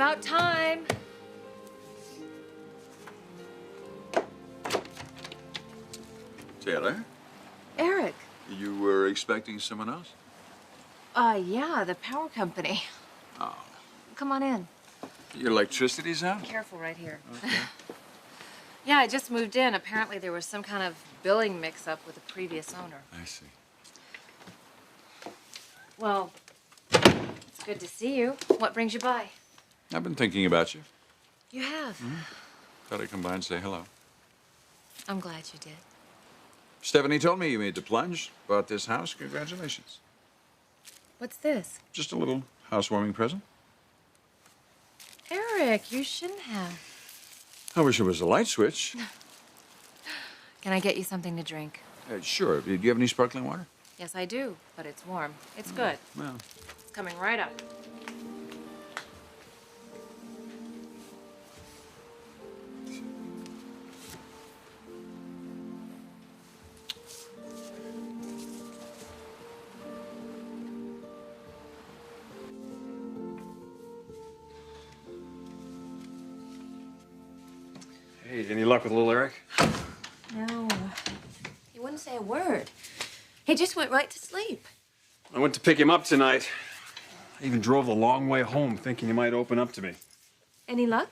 about time. Taylor? Eric. You were expecting someone else? Yeah, the power company. Oh. Come on in. Your electricity's out? Careful right here. Okay. Yeah, I just moved in. Apparently there was some kind of billing mix-up with the previous owner. I see. Well, it's good to see you. What brings you by? I've been thinking about you. You have? Mm-hmm. Thought I'd come by and say hello. I'm glad you did. Stephanie told me you made the plunge, bought this house. Congratulations. What's this? Just a little housewarming present. Eric, you shouldn't have. I wish it was a light switch. Can I get you something to drink? Sure. Do you have any sparkling water? Yes, I do, but it's warm. It's good. Well. It's coming right up. Hey, any luck with little Eric? No. He wouldn't say a word. He just went right to sleep. I went to pick him up tonight. I even drove the long way home thinking he might open up to me. Any luck?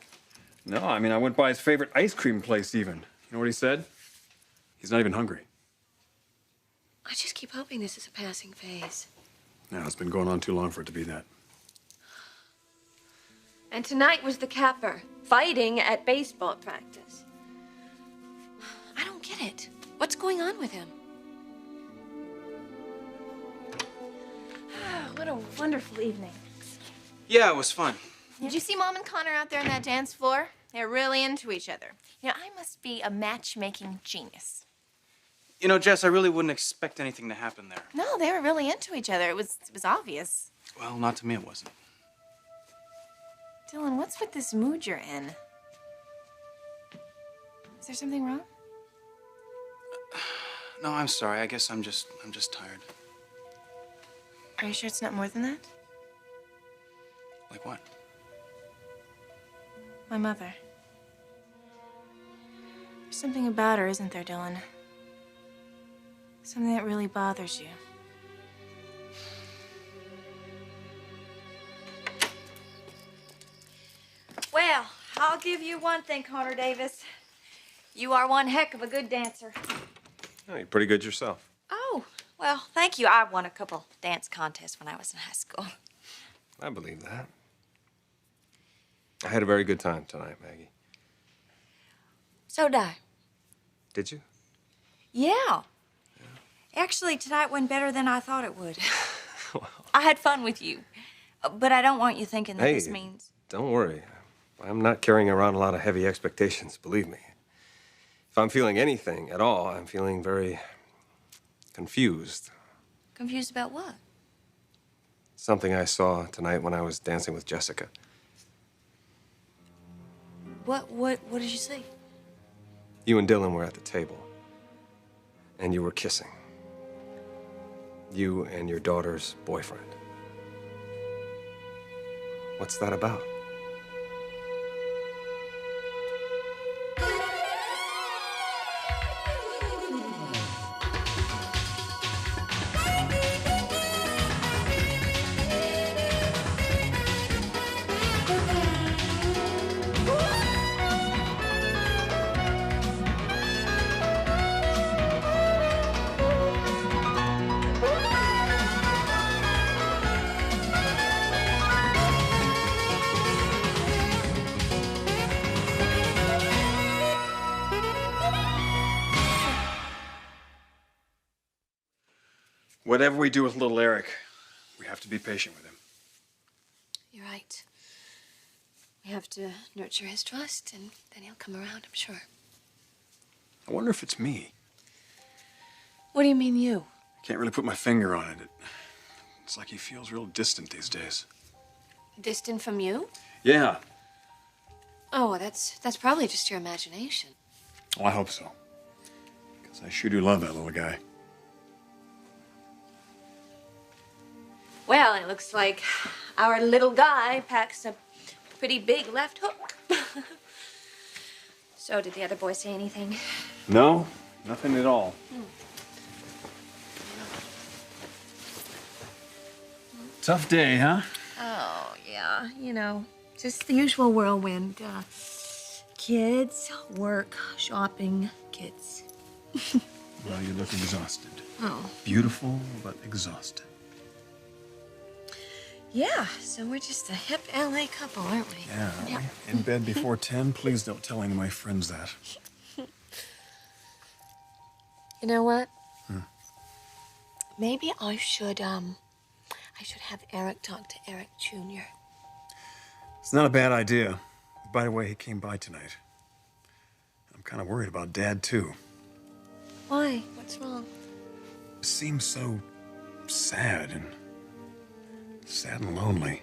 No, I mean, I went by his favorite ice cream place even. You know what he said? He's not even hungry. I just keep hoping this is a passing phase. No, it's been going on too long for it to be that. And tonight was the capper, fighting at baseball practice. I don't get it. What's going on with him? What a wonderful evening. Yeah, it was fun. Did you see Mom and Connor out there on that dance floor? They're really into each other. You know, I must be a matchmaking genius. You know, Jess, I really wouldn't expect anything to happen there. No, they were really into each other. It was obvious. Well, not to me it wasn't. Dylan, what's with this mood you're in? Is there something wrong? No, I'm sorry. I guess I'm just tired. Are you sure it's not more than that? Like what? My mother. There's something about her, isn't there, Dylan? Something that really bothers you. Well, I'll give you one thing, Connor Davis. You are one heck of a good dancer. Oh, you're pretty good yourself. Oh, well, thank you. I won a couple dance contests when I was in high school. I believe that. I had a very good time tonight, Maggie. So did I. Did you? Yeah. Actually, tonight went better than I thought it would. I had fun with you. But I don't want you thinking that this means... Don't worry. I'm not carrying around a lot of heavy expectations, believe me. If I'm feeling anything at all, I'm feeling very confused. Confused about what? Something I saw tonight when I was dancing with Jessica. What did you see? You and Dylan were at the table, and you were kissing. You and your daughter's boyfriend. What's that about? Whatever we do with little Eric, we have to be patient with him. You're right. We have to nurture his trust, and then he'll come around, I'm sure. I wonder if it's me. What do you mean, you? I can't really put my finger on it. It's like he feels real distant these days. Distant from you? Yeah. Oh, that's probably just your imagination. Well, I hope so. Because I sure do love that little guy. Well, it looks like our little guy packs a Pretty big left hook. So, did the other boy say anything? No, nothing at all. Tough day, huh? Oh, yeah. You know, just the usual whirlwind. Kids, work, shopping, kids. Well, you look exhausted. Oh. Beautiful, but exhausted. Yeah, so we're just a hip LA couple, aren't we? Yeah, are we? In bed before 10? Please don't tell any of my friends that. You know what? Maybe I should have Eric talk to Eric Jr. It's not a bad idea. By the way, he came by tonight. I'm kind of worried about Dad, too. Why? What's wrong? He seems so sad and lonely.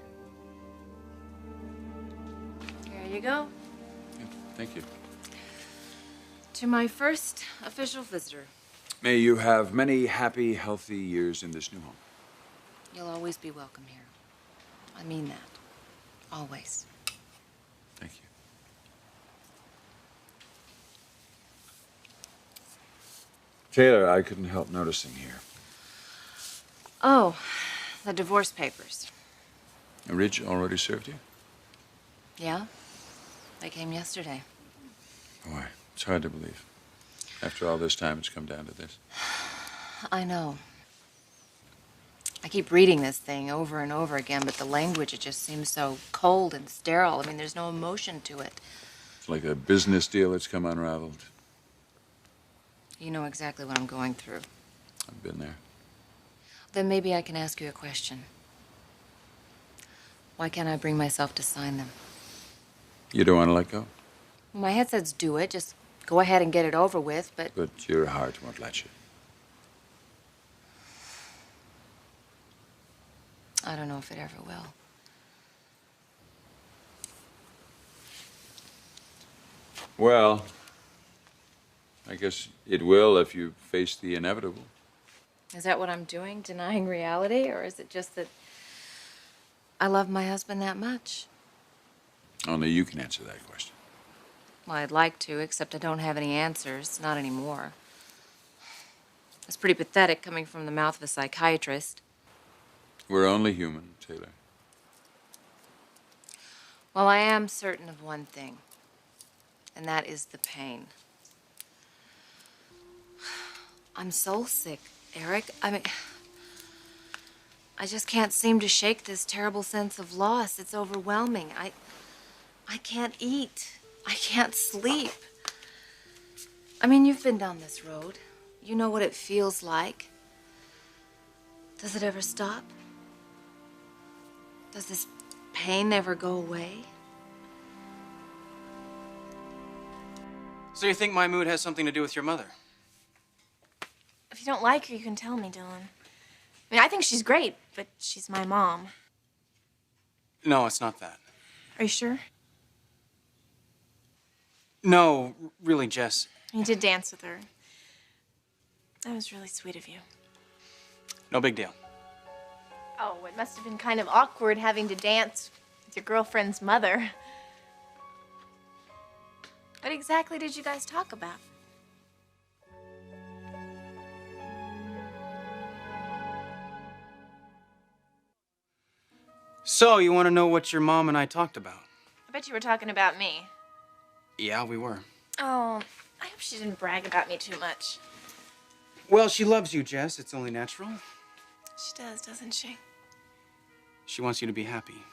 Here you go. Thank you. To my first official visitor. May you have many happy, healthy years in this new home. You'll always be welcome here. I mean that. Always. Thank you. Taylor, I couldn't help noticing here. Oh, the divorce papers. Ridge already served you? Yeah? They came yesterday. Boy, it's hard to believe. After all this time, it's come down to this. I know. I keep reading this thing over and over again, but the language, it just seems so cold and sterile. I mean, there's no emotion to it. It's like a business deal that's come unraveled. You know exactly what I'm going through. I've been there. Then maybe I can ask you a question. Why can't I bring myself to sign them? You don't want to let go? My head says do it. Just go ahead and get it over with, but... But your heart won't let you. I don't know if it ever will. Well, I guess it will if you face the inevitable. Is that what I'm doing? Denying reality? Or is it just that I love my husband that much? Only you can answer that question. Well, I'd like to, except I don't have any answers. Not anymore. It's pretty pathetic coming from the mouth of a psychiatrist. We're only human, Taylor. Well, I am certain of one thing, and that is the pain. I'm soul sick, Eric. I mean, I just can't seem to shake this terrible sense of loss. It's overwhelming. I can't eat. I can't sleep. I mean, you've been down this road. You know what it feels like. Does it ever stop? Does this pain never go away? So you think my mood has something to do with your mother? If you don't like her, you can tell me, Dylan. I mean, I think she's great, but she's my mom. No, it's not that. Are you sure? No, really, Jess. You did dance with her. That was really sweet of you. No big deal. Oh, it must have been kind of awkward having to dance with your girlfriend's mother. What exactly did you guys talk about? So, you want to know what your mom and I talked about? I bet you were talking about me. Yeah, we were. Oh, I hope she didn't brag about me too much. Well, she loves you, Jess. It's only natural. She does, doesn't she? She wants you to be happy.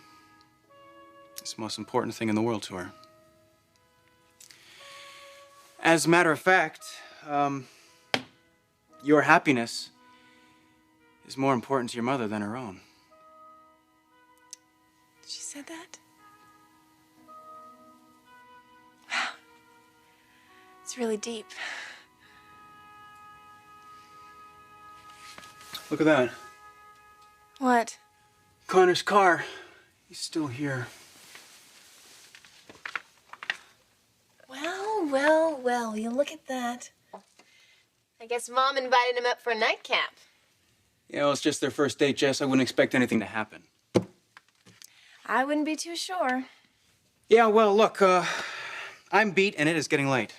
It's the most important thing in the world to her. As a matter of fact, your happiness is more important to your mother than her own. She said that? Wow. It's really deep. Look at that. What? Connor's car. He's still here. Well, you look at that. I guess Mom invited him up for a nightcap. Yeah, well, it's just their first date, Jess. I wouldn't expect anything to happen. I wouldn't be too sure. Yeah, well, look, I'm beat and it is getting late.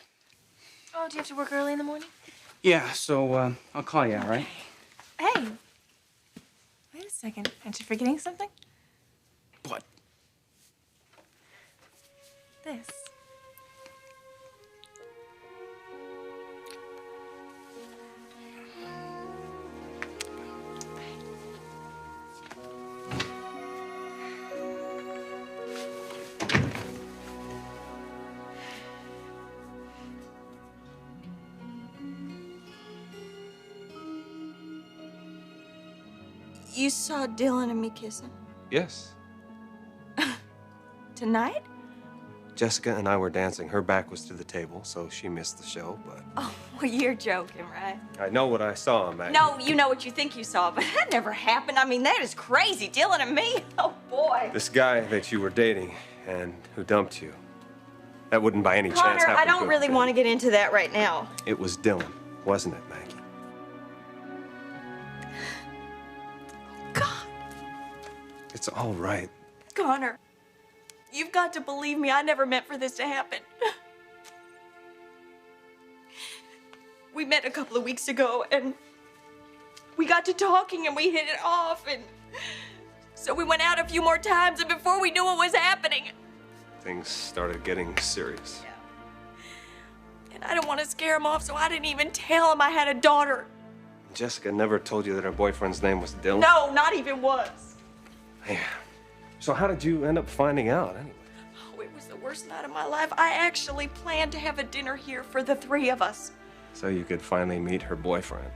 Oh, do you have to work early in the morning? Yeah, so, I'll call you, all right? Hey, wait a second. Aren't you forgetting something? What? This. You saw Dylan and me kissing? Yes. Tonight? Jessica and I were dancing. Her back was to the table, so she missed the show, but... Oh, well, you're joking, right? I know what I saw, Maggie. No, you know what you think you saw, but that never happened. I mean, that is crazy. Dylan and me? Oh, boy. This guy that you were dating and who dumped you, that wouldn't by any chance Connor, happen I don't to really have been. want to get into that right now. It was Dylan, wasn't it, Maggie? God. It's all right. Connor, you've got to believe me. I never meant for this to happen. We met a couple of weeks ago, and we got to talking, and we hit it off, and so we went out a few more times, and before we knew what was happening... Things started getting serious. Yeah. And I didn't want to scare him off, so I didn't even tell him I had a daughter. Jessica never told you that her boyfriend's name was Dylan? No, not even once. Yeah. So how did you end up finding out, anyway? Oh, it was the worst night of my life. I actually planned to have a dinner here for the three of us. So you could finally meet her boyfriend.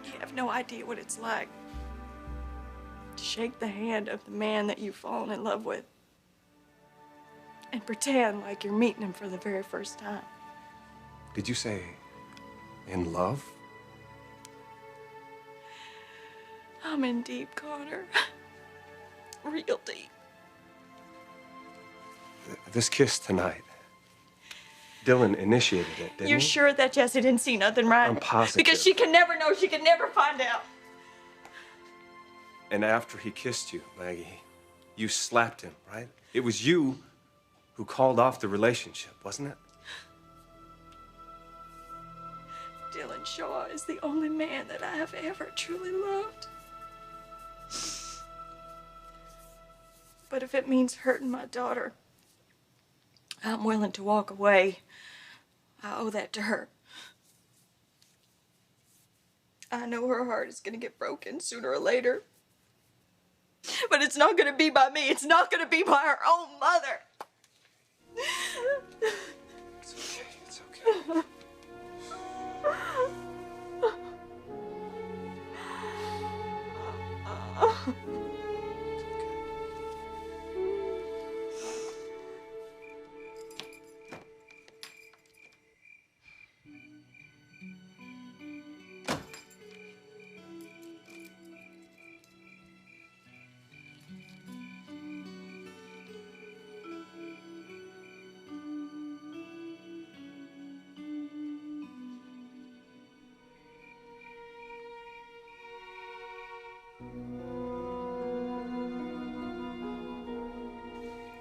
You have no idea what it's like to shake the hand of the man that you've fallen in love with and pretend like you're meeting him for the very first time. Did you say in love? I'm in deep, Connor. Real deep. This kiss tonight. Dylan initiated it, didn't You're he? sure that Jessie didn't see nothing, right? I'm positive. Because she can never know. She can never find out. And after he kissed you, Maggie, you slapped him, right? It was you who called off the relationship, wasn't it? Dylan Shaw is the only man that I have ever truly loved. But if it means hurting my daughter, I'm willing to walk away. I owe that to her. I know her heart is going to get broken sooner or later. But it's not going to be by me. It's not going to be by her own mother. It's okay. It's okay.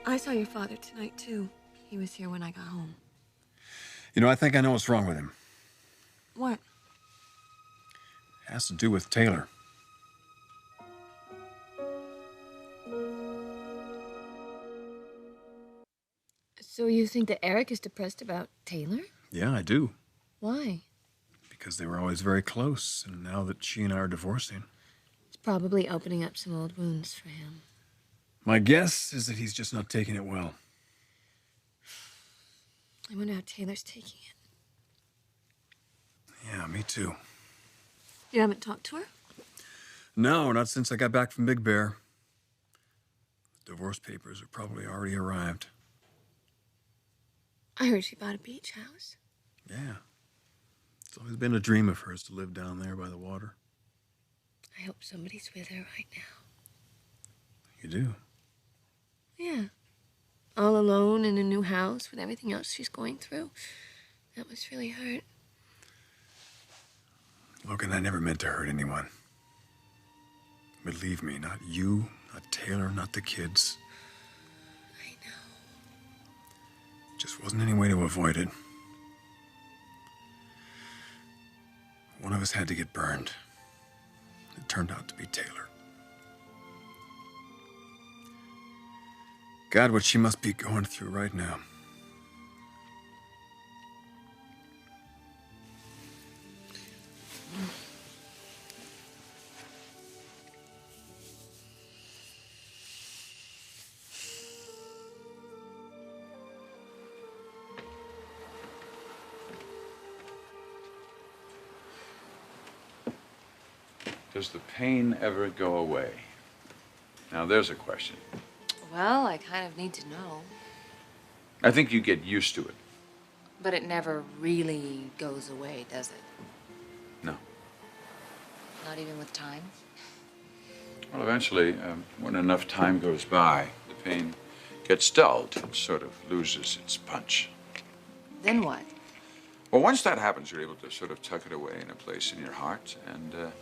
I saw your father tonight, too. He was here when I got home. You know, I think I know what's wrong with him. What? It has to do with Taylor. So you think that Eric is depressed about Taylor? Yeah, I do. Why? Because they were always very close, and now that she and I are divorcing. It's probably opening up some old wounds for him. My guess is that he's just not taking it well. I wonder how Taylor's taking it. Yeah, me too. You haven't talked to her? No, not since I got back from Big Bear. The divorce papers have probably already arrived. I heard she bought a beach house. Yeah. It's always been a dream of hers to live down there by the water. I hope somebody's with her right now. You do? Yeah. All alone in a new house with everything else she's going through. That must really hurt. Logan, I never meant to hurt anyone. Believe me, not you, not Taylor, not the kids. I Just wasn't any way to avoid it. One of us had to get burned. It turned out to be Taylor. God, what she must be going through right now. Does the pain ever go away? Now, there's a question. Well, I kind of need to know. I think you get used to it. But it never really goes away, does it? No. Not even with time? Well, eventually, when enough time goes by, the pain gets dulled and sort of loses its punch. Then what? Well, once that happens, you're able to sort of tuck it away in a place in your heart and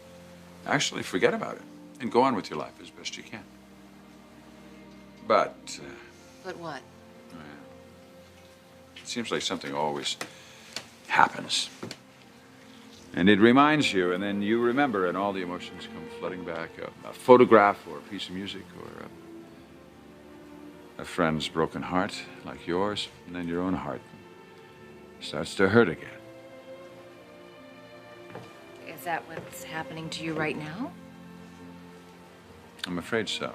actually forget about it and go on with your life as best you can. But... But what? It seems like something always happens. And it reminds you, and then you remember, and all the emotions come flooding back. A photograph or a piece of music or a friend's broken heart like yours, and then your own heart starts to hurt again. Is that what's happening to you right now? I'm afraid so.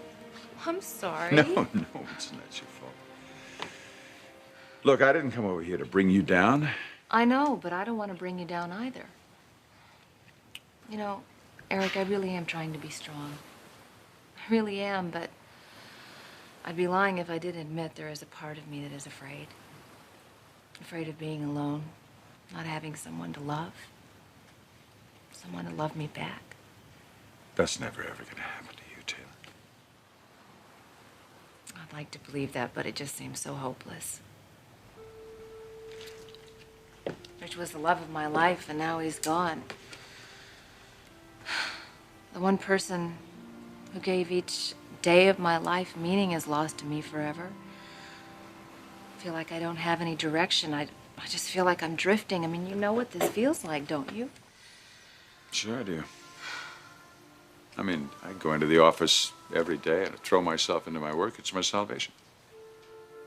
I'm sorry. No, it's not your fault. Look, I didn't come over here to bring you down. I know, but I don't want to bring you down either. You know, Eric, I really am trying to be strong. I really am, but I'd be lying if I didn't admit there is a part of me that is afraid. Afraid of being alone, not having someone to love. Someone to love me back. That's never ever gonna happen to you, Taylor. I'd like to believe that, but it just seems so hopeless. Rich was the love of my life, and now he's gone. The one person who gave each day of my life meaning is lost to me forever. I feel like I don't have any direction. I just feel like I'm drifting. I mean, you know what this feels like, don't you? Sure I do. I mean, I go into the office every day and throw myself into my work. It's my salvation.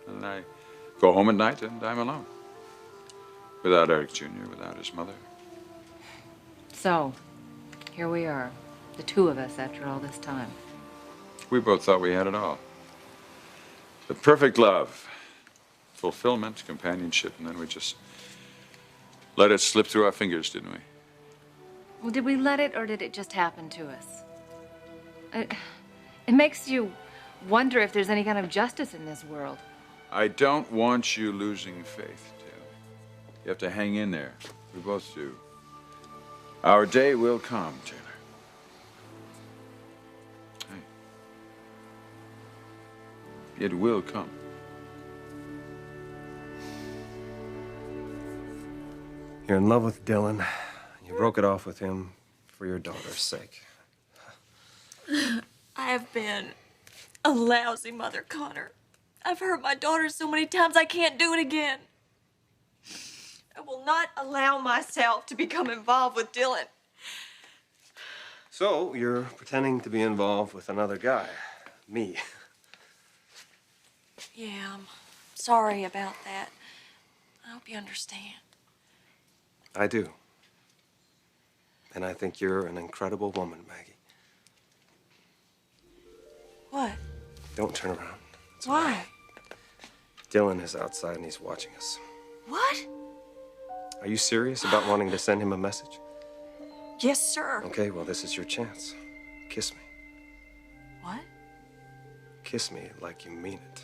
And I go home at night and I'm alone. Without Eric Jr., without his mother. So, here we are, the two of us after all this time. We both thought we had it all. The perfect love, fulfillment, companionship, and then we just let it slip through our fingers, didn't we? Well, did we let it, or did it just happen to us? It makes you wonder if there's any kind of justice in this world. I don't want you losing faith, Taylor. You have to hang in there. We both do. Our day will come, Taylor. Hey. It will come. You're in love with Dylan. You broke it off with him for your daughter's sake. I have been a lousy mother, Connor. I've hurt my daughter so many times I can't do it again. I will not allow myself to become involved with Dylan. So, you're pretending to be involved with another guy. Me. Yeah, I'm sorry about that. I hope you understand. I do. And I think you're an incredible woman, Maggie. What? Don't turn around. Why? Dylan is outside and he's watching us. What? Are you serious about wanting to send him a message? Yes, sir. Okay, well, this is your chance. Kiss me. What? Kiss me like you mean it.